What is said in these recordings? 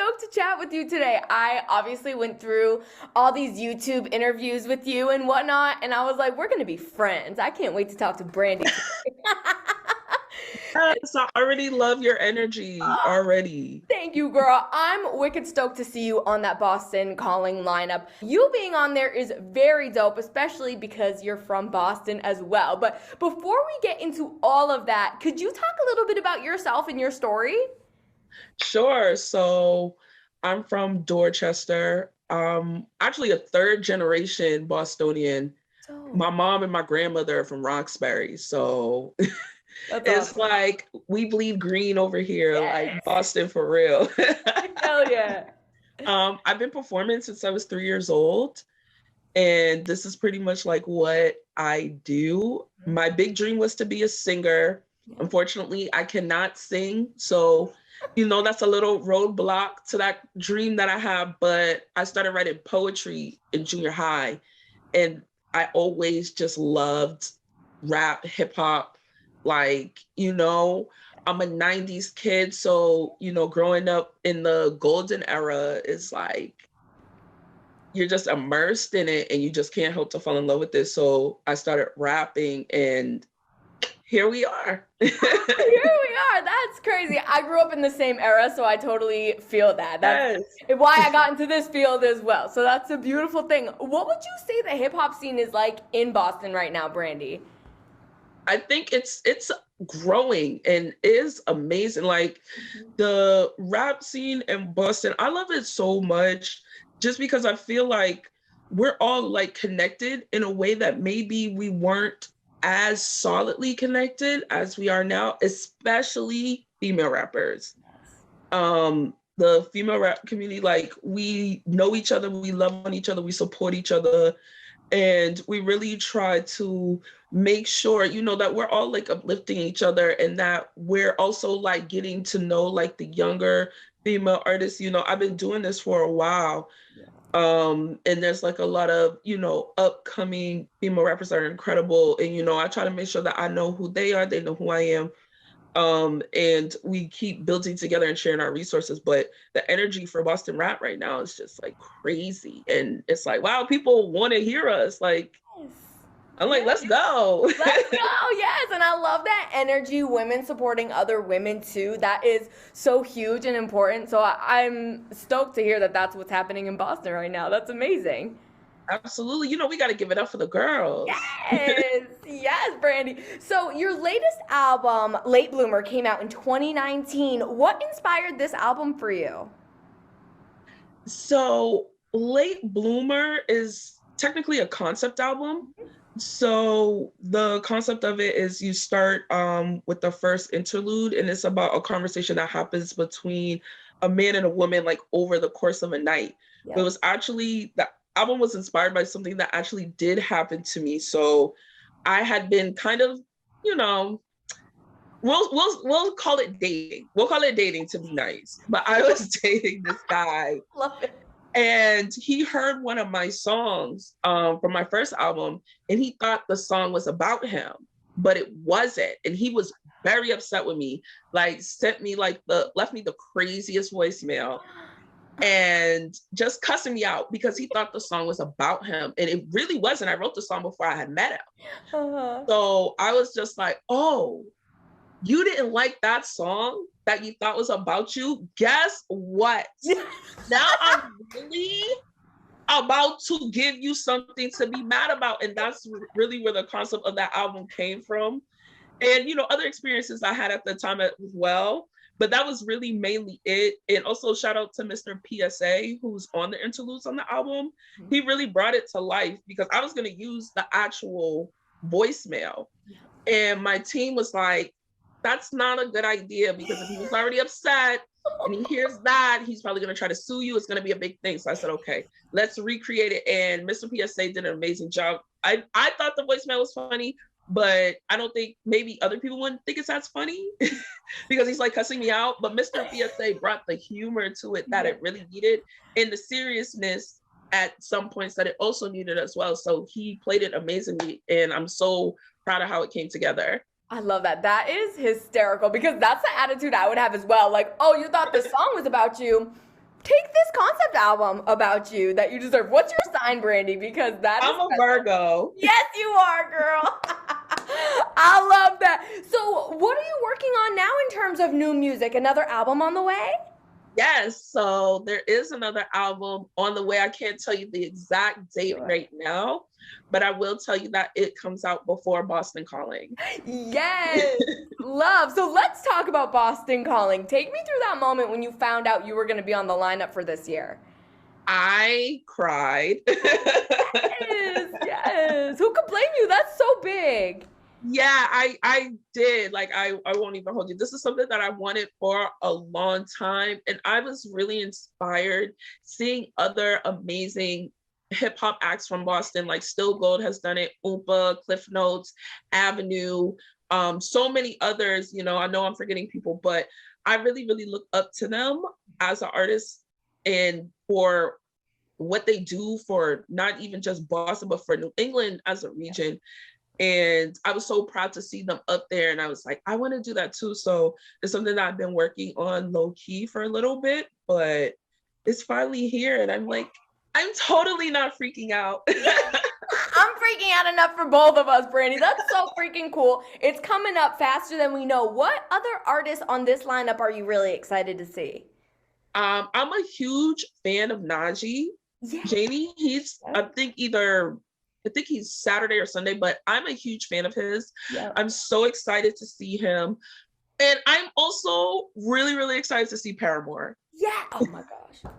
stoked to chat with you today. I obviously went through all these YouTube interviews with you and whatnot, and I was like, we're gonna be friends. I can't wait to talk to Brandy today. Yes, I already love your energy already. Thank you, girl. I'm wicked stoked to see you on that Boston Calling lineup. You being on there is very dope, especially because you're from Boston as well. But before we get into all of that, could you talk a little bit about yourself and your story? Sure. So I'm from Dorchester. Actually a third generation Bostonian. So, My mom and my grandmother are from Roxbury. So that's it's awesome. like we bleed green over here, like Yes. Boston for real. Hell yeah. I've been performing since I was 3 years old. And this is pretty much like what I do. My big dream was to be a singer. Yeah. Unfortunately, I cannot sing. So, that's a little roadblock to that dream that I have. But I started writing poetry in junior high. And I always just loved rap, hip hop. Like, I'm a 90s kid. So, growing up in the golden era is like, you're just immersed in it and you just can't help to fall in love with it. So I started rapping and here we are. Here we are. That's crazy. I grew up in the same era, so I totally feel that. That's Yes. why I got into this field as well. So that's a beautiful thing. What would you say the hip hop scene is like in Boston right now, Brandy? I think it's growing and is amazing. Like the rap scene in Boston, I love it so much just because I feel like we're all like connected in a way that maybe we weren't as solidly connected as we are now, especially female rappers. The female rap community, like we know each other, we love on each other, we support each other, and we really try to make sure that we're all like uplifting each other and that we're also like getting to know like the younger female artists. I've been doing this for a while, and there's like a lot of upcoming female rappers that are incredible, and I try to make sure that I know who they are, they know who I am, and we keep building together and sharing our resources. But the energy for Boston rap right now is just like crazy. And it's like, wow, people want to hear us. Like, Yes. I'm like, Yes. let's go. Let's go. Yes. And I love that energy, women supporting other women too. That is so huge and important. So I'm stoked to hear that that's what's happening in Boston right now. That's amazing. Absolutely. We got to give it up for the girls. Yes, yes, Brandy. So your latest album, Late Bloomer, came out in 2019. What inspired this album for you? So, Late Bloomer is technically a concept album. So the concept of it is you start with the first interlude, and it's about a conversation that happens between a man and a woman, like over the course of a night. But it Yep. was actually the album was inspired by something that actually did happen to me. So I had been kind of, you know, we'll call it dating. We'll call it dating to be nice. But I was dating this guy, Love it. and he heard one of my songs from my first album, and he thought the song was about him, but it wasn't. And he was very upset with me, like sent me like left me the craziest voicemail and just cussing me out because he thought the song was about him. And it really wasn't. I wrote the song before I had met him. Uh-huh. So I was just like, oh, you didn't like that song that you thought was about you? Guess what? Now I'm really about to give you something to be mad about. And that's really where the concept of that album came from. And, other experiences I had at the time as well. But that was really mainly it. And also shout out to Mr. PSA, who's on the interludes on the album. He really brought it to life because I was going to use the actual voicemail. And my team was like, that's not a good idea because if he was already upset and he hears that, he's probably going to try to sue you. It's going to be a big thing. So I said, okay, let's recreate it. And Mr. PSA did an amazing job. I thought the voicemail was funny, but I don't think maybe other people wouldn't think it's as funny because he's like cussing me out. But Mr. PSA brought the humor to it that it really needed and the seriousness at some points that it also needed as well. So he played it amazingly. And I'm so proud of how it came together. I love that. That is hysterical because that's the attitude I would have as well. Like, oh, you thought the song was about you. take this concept album about you that you deserve. What's your sign, Brandy? Because I'm a Virgo. Yes, you are, girl. I love that. So, what are you working on now in terms of new music? Another album on the way? Yes, so there is another album on the way. I can't tell you the exact date right now, but I will tell you that it comes out before Boston Calling. Yes, love. So let's talk about Boston Calling. Take me through that moment when you found out you were going to be on the lineup for this year. I cried. Yes. Who could blame you? That's so big. Yeah, I did. Like, I won't even hold you. This is something that I wanted for a long time. And I was really inspired seeing other amazing hip hop acts from Boston, like Still Gold has done it, Oompa, Cliff Notes, Avenue, so many others. You know I'm forgetting people, but I really, really look up to them as an artist and for what they do for not even just Boston, but for New England as a region. And I was so proud to see them up there. And I was like, I want to do that too. So it's something that I've been working on low key for a little bit, but it's finally here. And I'm like, I'm totally not freaking out. I'm freaking out enough for both of us, Brandy. That's so freaking cool. It's coming up faster than we know. What other artists on this lineup are you really excited to see? I'm a huge fan of Najee. Yeah. Janie, I think he's Saturday or Sunday, but I'm a huge fan of his. Yeah. I'm so excited to see him. And I'm also really, really excited to see Paramore. Yeah. Oh my gosh.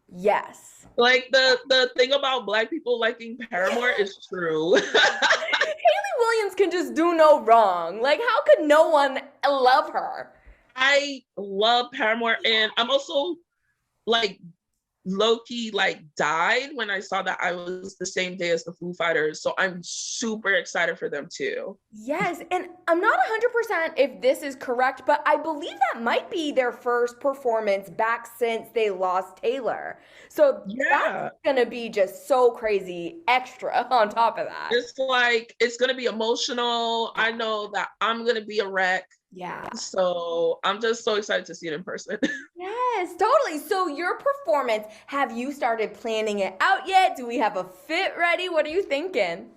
Yes. Like the thing about Black people liking Paramore is true. Hayley Williams can just do no wrong. Like, how could no one love her? I love Paramore, and I'm also like low-key like died when I saw that I was the same day as the Foo Fighters. So I'm super excited for them too. Yes, and I'm not 100% if this is correct, but I believe that might be their first performance back since they lost Taylor. So that's gonna be just so crazy extra on top of that. It's like, it's gonna be emotional. I know that I'm gonna be a wreck. Yeah. So I'm just so excited to see it in person. Yes, totally. So your performance, have you started planning it out yet? Do we have a fit ready? What are you thinking?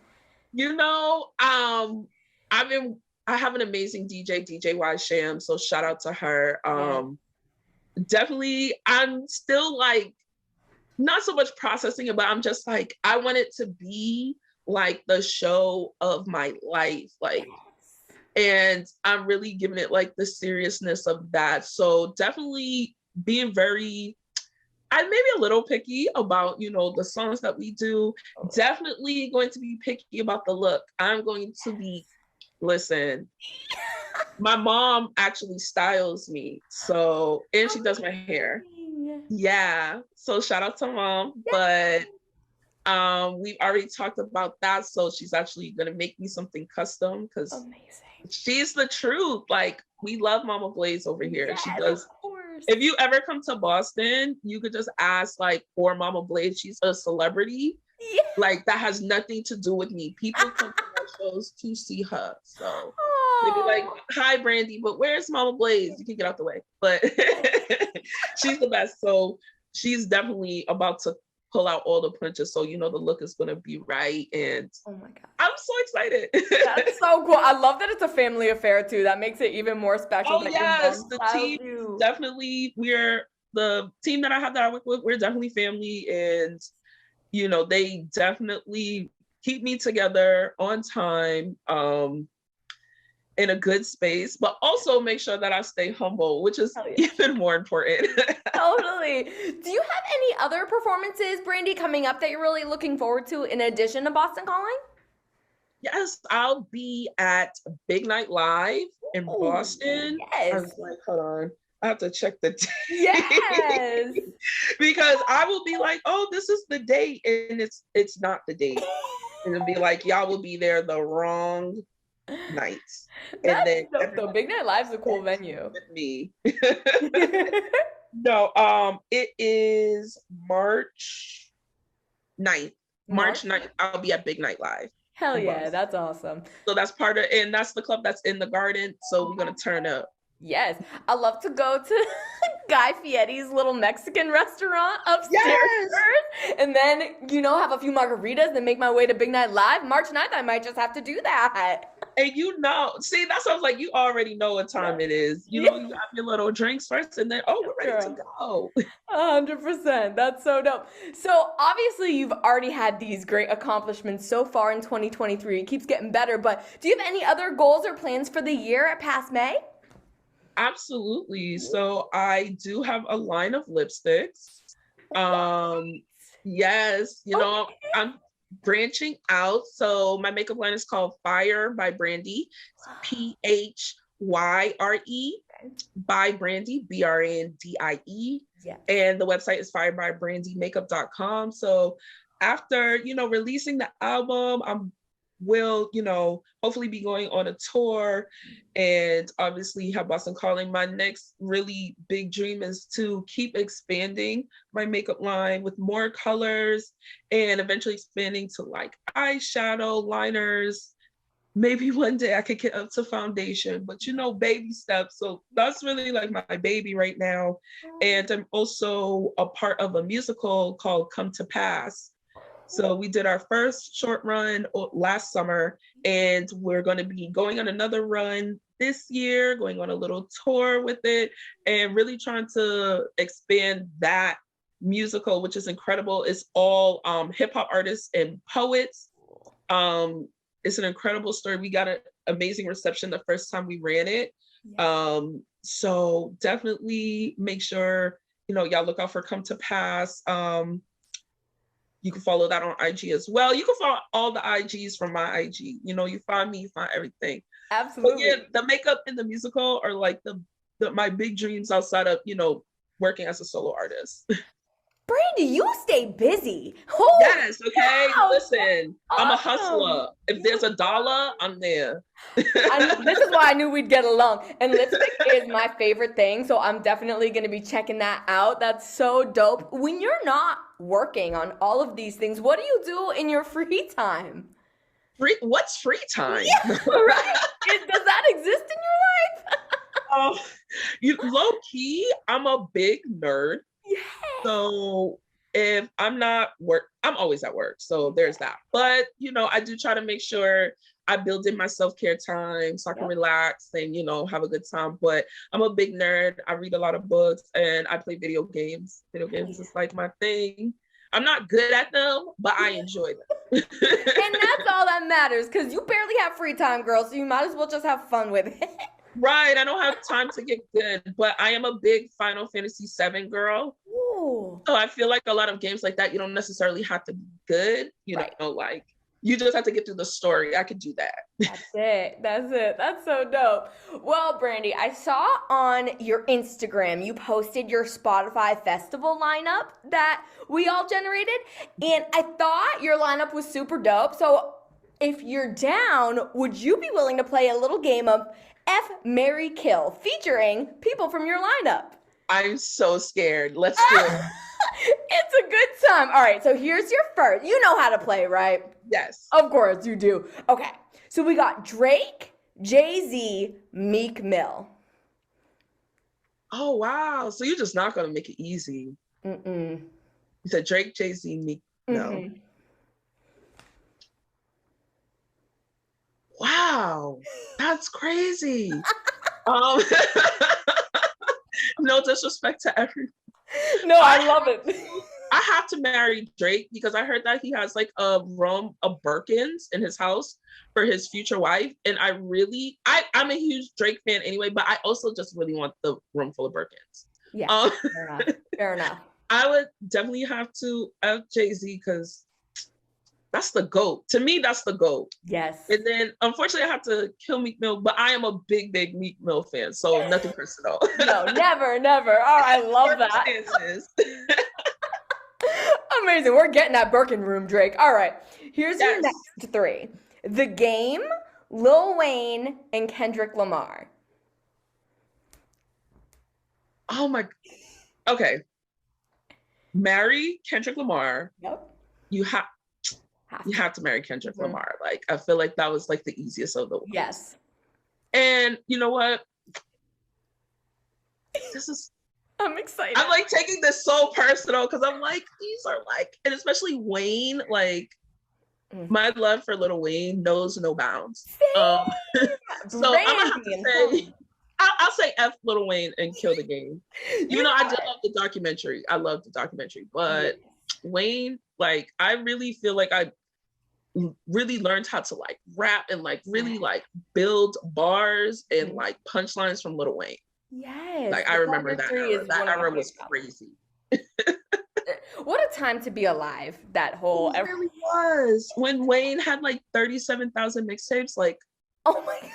I have an amazing DJ Y Sham. So shout out to her. Definitely, I'm still like, not so much processing it, but I'm just like, I want it to be like the show of my life. Like, and I'm really giving it like the seriousness of that. So definitely being I'm maybe a little picky about, the songs that we do. Definitely going to be picky about the look. I'm going to be, listen, my mom actually styles me. So, and she does my hair. Yeah. So shout out to mom. But we've already talked about that. So she's actually going to make me something custom because she's the truth. Like, we love Mama Blaze over here. Yes, she does. If you ever come to Boston, you could just ask like for Mama Blaze. She's a celebrity. Yeah. Like, that has nothing to do with me. People come to my shows to see her. So they'd be like, hi, Brandy, but where's Mama Blaze? You can get out the way. But she's the best. So she's definitely about to pull out all the punches, so the look is gonna be right. And oh my god, I'm so excited. That's so cool. I love that it's a family affair too. That makes it even more special. Oh yes, the team definitely. We're the team that I work with. We're definitely family, and they definitely keep me together on time. In a good space, but also make sure that I stay humble, which is even more important. Totally. Do you have any other performances, Brandy, coming up that you're really looking forward to in addition to Boston Calling? Yes, I'll be at Big Night Live in Boston. Yes. I was like, hold on, I have to check the date. Yes. Because I will be like, oh, this is the date, and it's not the date. And it'll be like, y'all will be there the wrong nights. And then so Big Night Live's a cool venue. With me. No, it is March 9th. March 9th, I'll be at Big Night Live. Hell yeah, that's awesome. So that's and that's the club that's in the Garden. So we're gonna turn up. Yes, I love to go to Guy Fieri's little Mexican restaurant upstairs Yes. first, and then, have a few margaritas, then make my way to Big Night Live. March 9th, I might just have to do that. And see, that sounds like you already know what time it is. Yeah. You have your little drinks first, and then, oh, we're ready to Girl. go. 100%. That's so dope. So, obviously, you've already had these great accomplishments so far in 2023. It keeps getting better, but do you have any other goals or plans for the year at Past May? Absolutely. So I do have a line of lipsticks. Yes, I'm branching out. So my makeup line is called Fire by Brandy. Phyre by Brandy, Brandie. Yeah. And the website is firebybrandymakeup.com. So after, releasing the album, will hopefully be going on a tour and obviously have Boston Calling. My next really big dream is to keep expanding my makeup line with more colors and eventually expanding to like eyeshadow, liners. Maybe one day I could get up to foundation, but baby steps. So that's really like my baby right now. And I'm also a part of a musical called Come to Pass. So we did our first short run last summer, and we're going to be going on another run this year, going on a little tour with it, and really trying to expand that musical, which is incredible. It's all hip hop artists and poets. It's an incredible story. We got an amazing reception the first time we ran it. Yeah. So definitely make sure, y'all look out for Come to Pass. You can follow that on IG as well. You can follow all the IGs from my IG. You find me, you find everything. Absolutely. But yeah, the makeup and the musical are like my big dreams outside of, working as a solo artist. Brandy, you stay busy. Yes, okay. Wow. Listen, awesome. I'm a hustler. If there's a dollar, I'm there. This is why I knew we'd get along. And lipstick is my favorite thing, so I'm definitely going to be checking that out. That's so dope. When you're not working on all of these things, what do you do in your free time? What's free time? Yeah, right? Does that exist in your life? Low key, I'm a big nerd. Yeah. So if I'm not I'm always at work. So there's that. But, I do try to make sure I build in my self-care time so I can relax and, have a good time. But I'm a big nerd. I read a lot of books and I play video games. Video games is like my thing. I'm not good at them, but I enjoy them. And that's all that matters, because you barely have free time, girl. So you might as well just have fun with it. Right. I don't have time to get good, but I am a big Final Fantasy VII girl. Ooh. So I feel like a lot of games like that, you don't necessarily have to be good. Like you just have to get through the story. I could do that. That's it. That's so dope. Well, Brandy, I saw on your Instagram, you posted your Spotify festival lineup that we all generated. And I thought your lineup was super dope. So if you're down, would you be willing to play a little game of F, Marry, Kill, featuring people from your lineup? I'm so scared. Let's do it. It's a good time. All right, so here's your first. You know how to play, right? Yes. Of course you do. Okay, so we got Drake, Jay-Z, Meek Mill. Oh, wow. So you're just not going to make it easy. You said Drake, Jay-Z, Meek Mill. Wow, that's crazy. No disrespect to everyone. No, I love it. I have to marry Drake because I heard that he has like a room of Birkins in his house for his future wife. And I'm a huge Drake fan anyway, but I also just really want the room full of Birkins. Yeah, fair enough. I would definitely have to F Jay-Z because that's the GOAT. To me, that's the GOAT. Yes. And then, unfortunately, I have to kill Meek Mill, but I am a big, big Meek Mill fan, so nothing personal. No, never. All right, I love that. Amazing. We're getting that Birkin room, Drake. All right, here's your next three. The Game, Lil Wayne, and Kendrick Lamar. Oh my. Okay. Marry Kendrick Lamar. Yep. You have to marry Kendrick Lamar. Like, I feel like that was like the easiest of the ones. Yes. And you know what? this is I'm excited. I'm like taking this so personal because I'm like, these are like, and especially Wayne, like my love for Lil Wayne knows no bounds. So I'm gonna have to say, I'll say F Lil Wayne and kill the game. Even though I did love the documentary, I love the documentary, but Wayne, like I really feel like I really learned how to like rap and like really like build bars and like punchlines from Lil Wayne. Yes. Like I remember that era. That era was crazy. What a time to be alive, that whole... It really was. When Wayne had like 37,000 mixtapes, like... Oh my God.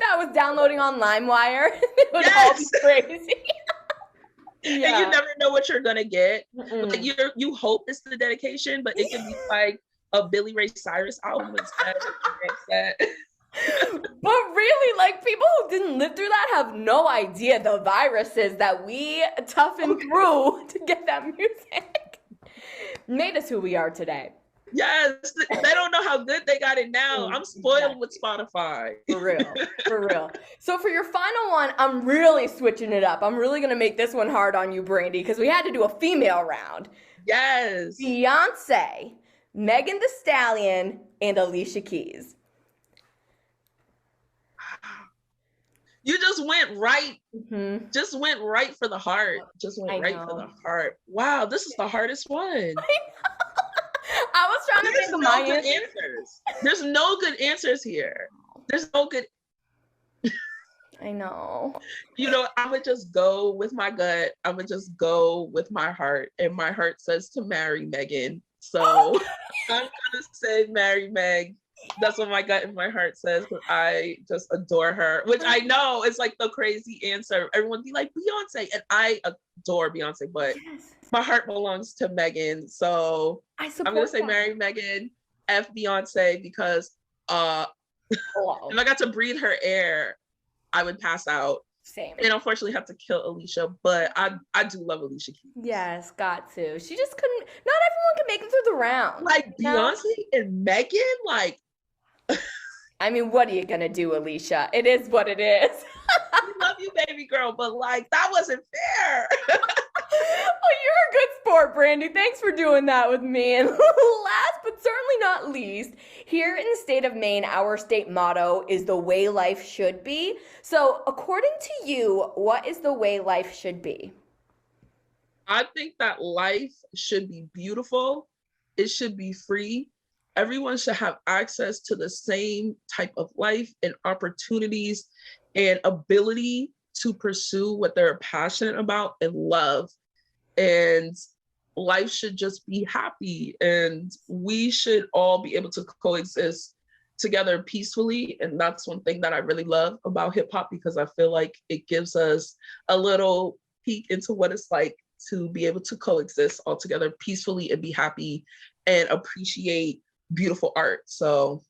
That was downloading on LimeWire. It would all be crazy. Yeah. And you never know what you're gonna get. Like you hope it's the dedication, but it can be like a Billy Ray Cyrus album instead. But really, like, people who didn't live through that have no idea the viruses that we toughened through to get that music. Made us who we are today. Yes, they don't know how good they got it now. I'm spoiled with Spotify. For real, for real. So for your final one, I'm really switching it up. I'm really gonna make this one hard on you, Brandy, because we had to do a female round. Yes. Beyonce, Megan Thee Stallion, and Alicia Keys. You just went right, just went right for the heart. Just went right for the heart. Wow, this is the hardest one. I was trying to think of my answers. There's no good answers here. There's no good. I know. You know, I would just go with my gut. I would just go with my heart. And my heart says to marry Megan. So I'm going to say marry Meg. That's what my gut and my heart says. I just adore her, which I know is like the crazy answer. Everyone be like Beyonce, and I adore Beyonce, but my heart belongs to Megan. So I'm gonna say marry Megan, F Beyonce, because if I got to breathe her air, I would pass out. Same. And unfortunately have to kill Alicia, but I do love Alicia Keys. Yes, got to. She just couldn't. Not everyone can make it through the round. Like Beyonce and Megan, like. I mean, what are you gonna do, Alicia? It is what it is. I love you, baby girl, but like that wasn't fair. Well, you're a good sport, Brandy. Thanks for doing that with me. And last but certainly not least, here in the state of Maine, our state motto is the way life should be. So according to you, what is the way life should be? I think that life should be beautiful. It should be free. Everyone should have access to the same type of life and opportunities and ability to pursue what they're passionate about and love. And life should just be happy. And we should all be able to coexist together peacefully. And that's one thing that I really love about hip hop, because I feel like it gives us a little peek into what it's like to be able to coexist all together peacefully and be happy and appreciate beautiful art. So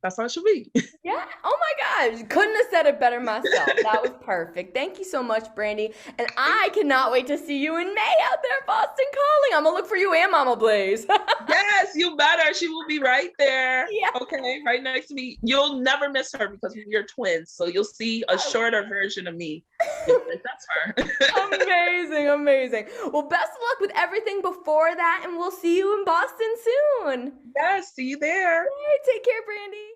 that's how it should be. Yeah. Oh my gosh. Couldn't have said it better myself. That was perfect. Thank you so much, Brandy. And I cannot wait to see you in May out there at Boston Calling. I'm going to look for you and Mama Blaze. Yes, you better. She will be right there. Yeah. Okay, right next to me. You'll never miss her because we're twins. So you'll see a shorter version of me. That's her. Amazing, amazing. Well, best of luck with everything before that, and we'll see you in Boston soon. Yes, see you there. All right, take care, Brandy.